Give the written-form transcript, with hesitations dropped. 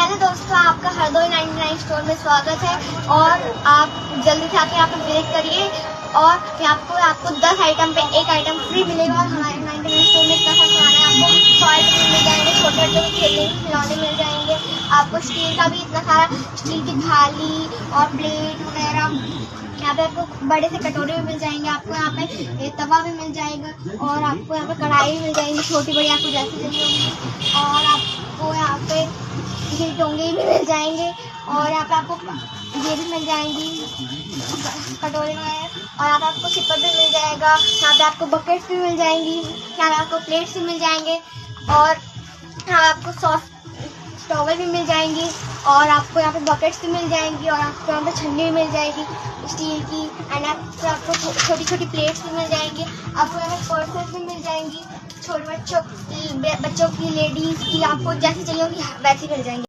Hello दोस्तों, आपका Hardoi 99 store में स्वागत है। और आप जल्दी से आके यहाँ पे विजिट करिए और आपको 10 आइटम पे एक आइटम फ्री मिलेगा। और हमारे 99 स्टोर में इतना सारा सामान है, आपको टॉय ट्रेन मिल जाएंगे, छोटे बच्चों के खेलने के खिलौने मिल जाएंगे, आपको स्टील का भी इतना सारा, स्टील की थाली और प्लेट वगैरह, यहाँ पे आपको बड़े से कटोरे भी मिल जाएंगे, आपको यहाँ पे तवा भी मिल जाएगा और आपको यहाँ पे कढ़ाई मिल जाएगी, छोटी बड़ी आपको जैसी चाहिए होगी। और आपको यहाँ पे ये डोंगे भी मिल जाएंगे और यहाँ पे आपको ये भी मिल जाएंगी कटोरे वगैरह। और यहाँ पे आपको सिपर भी मिल जाएगा, यहाँ पे आपको बकेट्स भी मिल जाएंगी, यहाँ पे आपको प्लेट्स भी मिल जाएंगे और यहाँ आपको सॉस टॉवल भी मिल जाएंगी और आपको यहाँ पे बकेट्स भी मिल जाएंगी और आपको यहाँ पे छन्नी भी मिल जाएगी स्टील की। एंड आपको छोटी छोटी प्लेट्स भी मिल जाएंगी, आपको यहाँ पे पर्सेस भी मिल जाएंगी, छोटे बच्चों की, लेडीज़ की, आपको जैसी चाहिए होगी वैसी मिल जाएंगी।